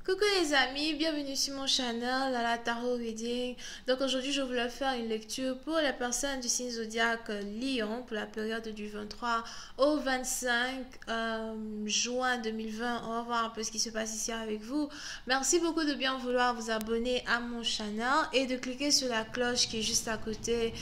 Coucou les amis, bienvenue sur mon channel à la Tarot Reading. Donc aujourd'hui je voulais faire une lecture pour les personnes du signe zodiaque Lion pour la période du 23 au 25 juin 2020. On va voir un peu ce qui se passe ici avec vous. Merci beaucoup de bien vouloir vous abonner à mon channel et de cliquer sur la cloche qui est juste à côté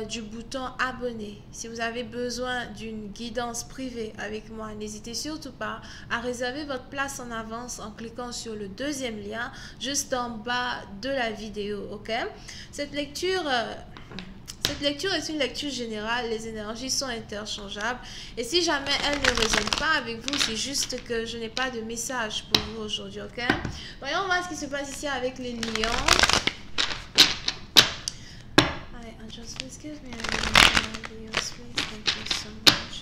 du bouton abonner. Si vous avez besoin d'une guidance privée avec moi, n'hésitez surtout pas à réserver votre place en avance en cliquant sur le deuxième lien juste en bas de la vidéo. Ok, cette lecture est une lecture générale, les énergies sont interchangeables et si jamais elles ne résonnent pas avec vous, c'est juste que je n'ai pas de message pour vous aujourd'hui. Ok, voyons voir ce qui se passe ici avec les lions. Angels, please give me a reading for my Leos, please. Thank you so much.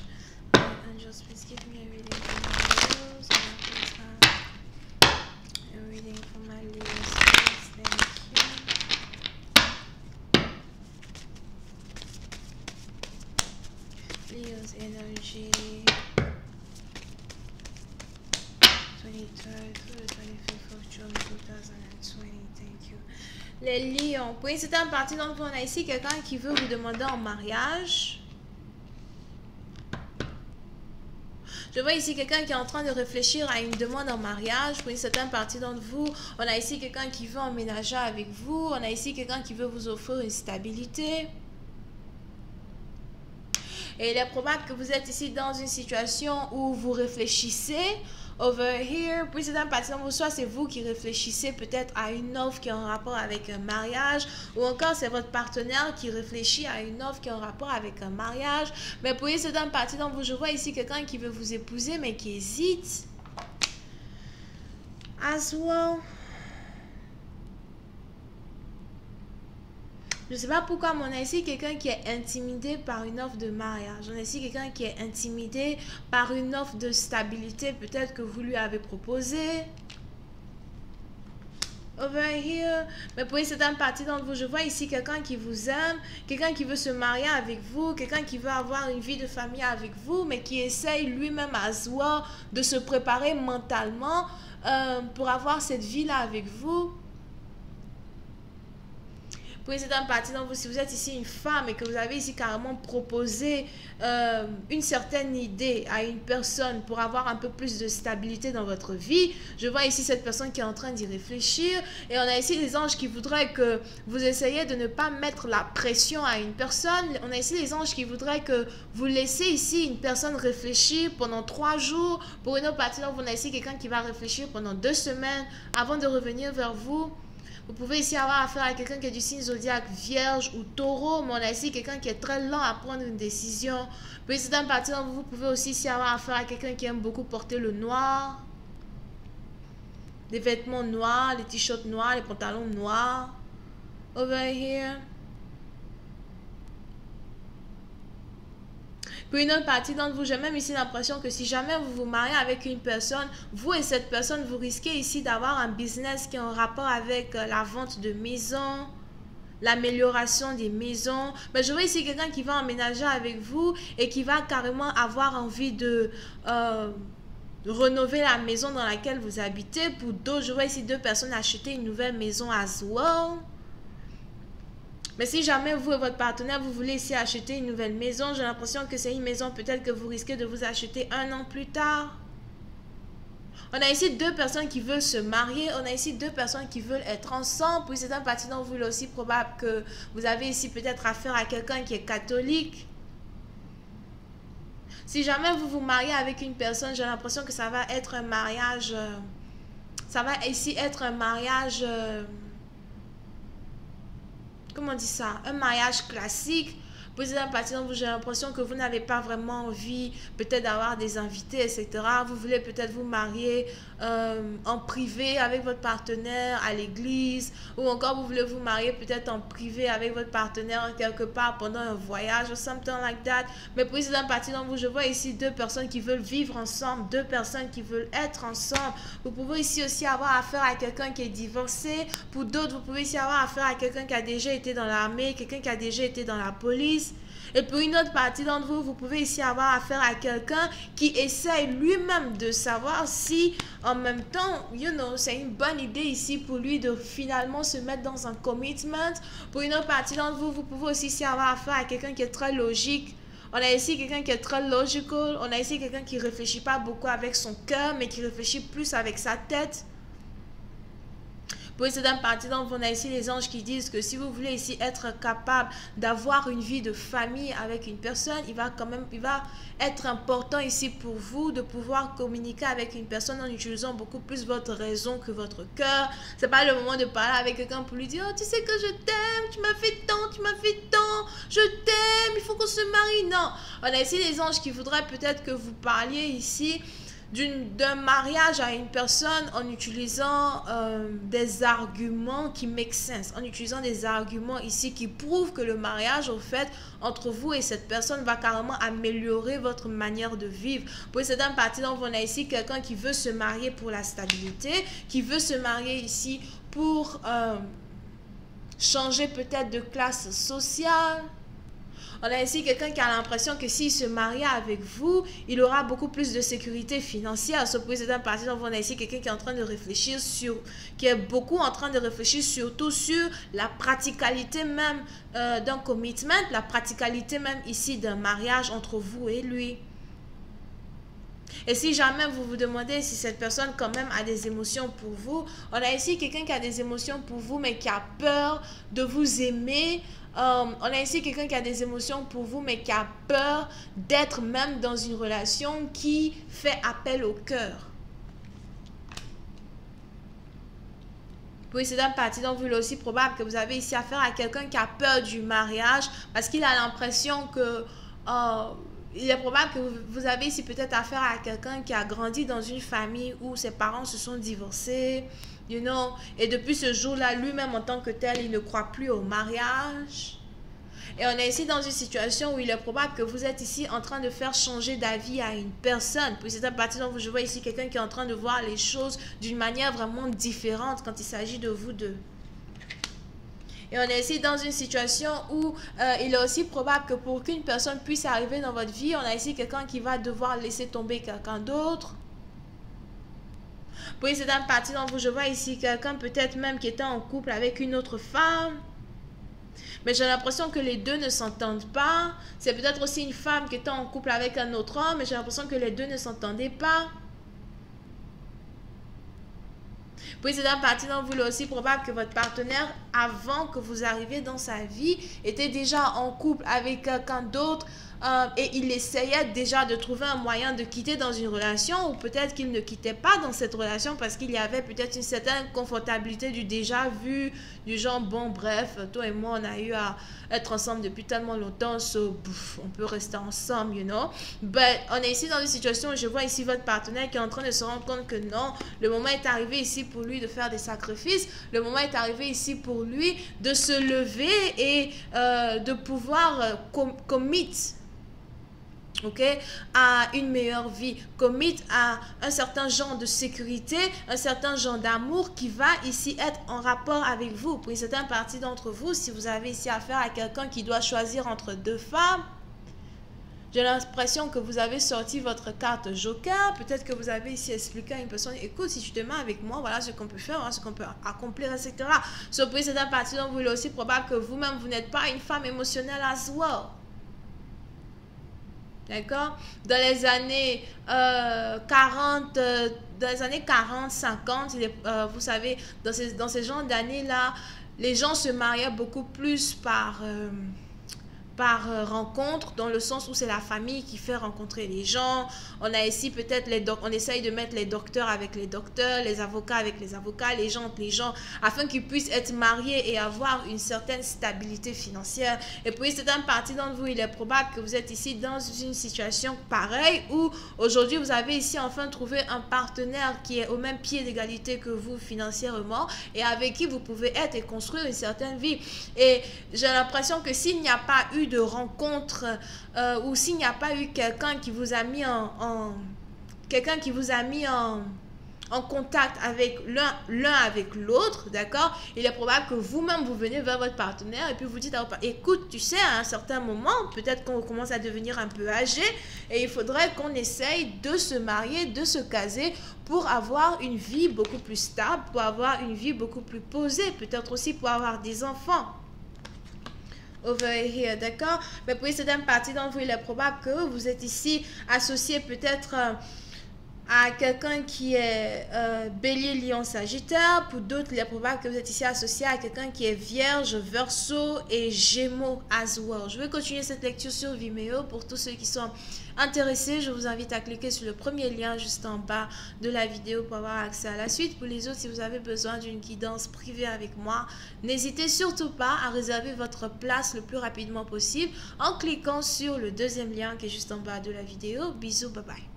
Angels, please give me a reading for my Leos. And please have a reading for my Leos, please. Thank you. Leos energy. 23rd through the 25th of June 2020. Thank you. Les lions. Pour une certaine partie d'entre vous, on a ici quelqu'un qui veut vous demander en mariage. Je vois ici quelqu'un qui est en train de réfléchir à une demande en mariage. Pour une certaine partie d'entre vous, on a ici quelqu'un qui veut emménager avec vous. On a ici quelqu'un qui veut vous offrir une stabilité. Et il est probable que vous êtes ici dans une situation où vous réfléchissez. Over here, puis c'est un partie d'entre vous, soit c'est vous qui réfléchissez peut-être à une offre qui est en rapport avec un mariage, ou encore c'est votre partenaire qui réfléchit à une offre qui est en rapport avec un mariage. Mais pour c'est un partie d'entre vous, je vois ici quelqu'un qui veut vous épouser mais qui hésite. As well. Je ne sais pas pourquoi, mais on a ici quelqu'un qui est intimidé par une offre de mariage. On a ici quelqu'un qui est intimidé par une offre de stabilité, peut-être que vous lui avez proposé. Over here. Mais pour une certaine partie d'entre vous, je vois ici quelqu'un qui vous aime, quelqu'un qui veut se marier avec vous, quelqu'un qui veut avoir une vie de famille avec vous, mais qui essaye lui-même à soi de se préparer mentalement pour avoir cette vie-là avec vous. Pour une certaine partie d'entre vous, si vous êtes ici une femme et que vous avez ici carrément proposé une certaine idée à une personne pour avoir un peu plus de stabilité dans votre vie, je vois ici cette personne qui est en train d'y réfléchir et on a ici les anges qui voudraient que vous essayiez de ne pas mettre la pression à une personne. On a ici les anges qui voudraient que vous laissiez ici une personne réfléchir pendant 3 jours. Pour une autre partie d'entre vous, on a ici quelqu'un qui va réfléchir pendant 2 semaines avant de revenir vers vous. Vous pouvez ici avoir affaire à quelqu'un qui est du signe zodiaque Vierge ou Taureau, mais on a ici quelqu'un qui est très lent à prendre une décision. Puis c'est un parti d'entre vous, vous pouvez aussi ici avoir affaire à quelqu'un qui aime beaucoup porter le noir, des vêtements noirs, les t-shirts noirs, les pantalons noirs. Over here. Puis une autre partie d'entre vous, j'ai même ici l'impression que si jamais vous vous mariez avec une personne, vous et cette personne, vous risquez ici d'avoir un business qui est en rapport avec la vente de maisons, l'amélioration des maisons. Mais je vois ici quelqu'un qui va emménager avec vous et qui va carrément avoir envie de rénover la maison dans laquelle vous habitez. Pour d'autres, je vois ici 2 personnes acheter une nouvelle maison as well. Mais si jamais vous et votre partenaire, vous voulez ici acheter une nouvelle maison, j'ai l'impression que c'est une maison peut-être que vous risquez de vous acheter 1 an plus tard. On a ici 2 personnes qui veulent se marier. On a ici 2 personnes qui veulent être ensemble. Puis c'est un parti dont vous, il est aussi probable que vous avez ici peut-être affaire à quelqu'un qui est catholique. Si jamais vous vous mariez avec une personne, j'ai l'impression que ça va être un mariage... ça va ici être un mariage... comment on dit ça? Un mariage classique. Pour ces partie d'entre vous, j'ai l'impression que vous n'avez pas vraiment envie peut-être d'avoir des invités, etc. Vous voulez peut-être vous marier en privé avec votre partenaire à l'église, ou encore vous voulez vous marier peut-être en privé avec votre partenaire quelque part pendant un voyage ou something like that. Mais pour ces partie d'entre vous, je vois ici 2 personnes qui veulent vivre ensemble, 2 personnes qui veulent être ensemble. Vous pouvez ici aussi avoir affaire à quelqu'un qui est divorcé. Pour d'autres, vous pouvez ici avoir affaire à quelqu'un qui a déjà été dans l'armée, quelqu'un qui a déjà été dans la police. sacrifices. Et pour une autre partie d'entre vous, vous pouvez ici avoir affaire à quelqu'un qui essaye lui-même de savoir si en même temps, c'est une bonne idée ici pour lui de finalement se mettre dans un commitment. Pour une autre partie d'entre vous, vous pouvez aussi ici avoir affaire à quelqu'un qui est très logique. On a ici quelqu'un qui est très logical. On a ici quelqu'un qui ne réfléchit pas beaucoup avec son cœur, mais qui réfléchit plus avec sa tête. Pour une certaine partie d'entre vous, on a ici les anges qui disent que si vous voulez ici être capable d'avoir une vie de famille avec une personne, il va être important ici pour vous de pouvoir communiquer avec une personne en utilisant beaucoup plus votre raison que votre cœur. C'est pas le moment de parler avec quelqu'un pour lui dire oh, tu sais que je t'aime, tu m'as fait tant, je t'aime, il faut qu'on se marie. Non, on a ici les anges qui voudraient peut-être que vous parliez ici d'un mariage à une personne en utilisant des arguments qui make sense, en utilisant des arguments ici qui prouvent que le mariage, au fait, entre vous et cette personne va carrément améliorer votre manière de vivre. Pour certaines parties, donc, on a ici quelqu'un qui veut se marier pour la stabilité, qui veut se marier ici pour changer peut-être de classe sociale. On a ici quelqu'un qui a l'impression que s'il se marie avec vous, il aura beaucoup plus de sécurité financière. Sauf que c'est un parti, donc on a ici quelqu'un qui est en train de réfléchir qui est beaucoup en train de réfléchir surtout sur la praticalité même d'un commitment, la praticalité même ici d'un mariage entre vous et lui. Et si jamais vous vous demandez si cette personne quand même a des émotions pour vous, on a ici quelqu'un qui a des émotions pour vous mais qui a peur de vous aimer. On a ici quelqu'un qui a des émotions pour vous mais qui a peur d'être même dans une relation qui fait appel au cœur. Pour cette partie, donc vous, il est aussi probable que vous avez ici affaire à quelqu'un qui a peur du mariage parce qu'il a l'impression que... il est probable que vous avez ici peut-être affaire à quelqu'un qui a grandi dans une famille où ses parents se sont divorcés, et depuis ce jour-là, lui-même en tant que tel, il ne croit plus au mariage. Et on est ici dans une situation où il est probable que vous êtes ici en train de faire changer d'avis à une personne. Puis c'est à partir dont je vois ici quelqu'un qui est en train de voir les choses d'une manière vraiment différente quand il s'agit de vous deux. Et on est ici dans une situation où il est aussi probable que pour qu'une personne puisse arriver dans votre vie, on a ici quelqu'un qui va devoir laisser tomber quelqu'un d'autre. Pour cette partie dont je vois ici quelqu'un peut-être même qui était en couple avec une autre femme. Mais j'ai l'impression que les deux ne s'entendent pas. C'est peut-être aussi une femme qui était en couple avec un autre homme, mais j'ai l'impression que les deux ne s'entendaient pas. Puis c'est une partie dont vous l'êtes aussi probable que votre partenaire, avant que vous arriviez dans sa vie, était déjà en couple avec quelqu'un d'autre et il essayait déjà de trouver un moyen de quitter dans une relation ou peut-être qu'il ne quittait pas dans cette relation parce qu'il y avait peut-être une certaine confortabilité du déjà vu, du genre bon bref, toi et moi on a eu à être ensemble depuis tellement longtemps, on peut rester ensemble, But on est ici dans une situation où je vois ici votre partenaire qui est en train de se rendre compte que non, le moment est arrivé ici pour lui de faire des sacrifices, le moment est arrivé ici pour lui de se lever et de pouvoir commit, à une meilleure vie, commit à un certain genre de sécurité, un certain genre d'amour qui va ici être en rapport avec vous. Pour une certaine partie d'entre vous, si vous avez ici affaire à quelqu'un qui doit choisir entre deux femmes, j'ai l'impression que vous avez sorti votre carte joker. Peut-être que vous avez ici expliqué à une personne, écoute, si tu te mets avec moi, voilà ce qu'on peut faire, voilà ce qu'on peut accomplir, etc. Sauf pour cette partie dont vous il est aussi probable que vous-même, vous n'êtes pas une femme émotionnelle as well. D'accord? Dans les années 40, dans les années 40, 50, vous savez, dans ces genres d'années-là, les gens se mariaient beaucoup plus par rencontre, dans le sens où c'est la famille qui fait rencontrer les gens. On a ici peut-être on essaye de mettre les docteurs avec les docteurs, les avocats avec les avocats, les gens, afin qu'ils puissent être mariés et avoir une certaine stabilité financière. Et puis c'est une partie d'entre vous, il est probable que vous êtes ici dans une situation pareille où aujourd'hui vous avez ici enfin trouvé un partenaire qui est au même pied d'égalité que vous financièrement et avec qui vous pouvez être et construire une certaine vie. Et j'ai l'impression que s'il n'y a pas eu de rencontre ou s'il n'y a pas eu quelqu'un qui vous a mis en contact avec l'un avec l'autre, d'accord? Il est probable que vous-même, vous venez vers votre partenaire et puis vous dites, écoute, tu sais, à un certain moment, peut-être qu'on commence à devenir un peu âgé et il faudrait qu'on essaye de se marier, de se caser pour avoir une vie beaucoup plus stable, pour avoir une vie beaucoup plus posée, peut-être aussi pour avoir des enfants. Over here, d'accord? Mais pour une certaine partie d'entre vous, il est probable que vous êtes ici associé peut-être à quelqu'un qui est bélier, lion, sagittaire. Pour d'autres, il est probable que vous êtes ici associé à quelqu'un qui est vierge, verseau et gémeaux as well. Je vais continuer cette lecture sur Vimeo. Pour tous ceux qui sont intéressés, je vous invite à cliquer sur le premier lien juste en bas de la vidéo pour avoir accès à la suite. Pour les autres, si vous avez besoin d'une guidance privée avec moi, n'hésitez surtout pas à réserver votre place le plus rapidement possible en cliquant sur le deuxième lien qui est juste en bas de la vidéo. Bisous, bye bye.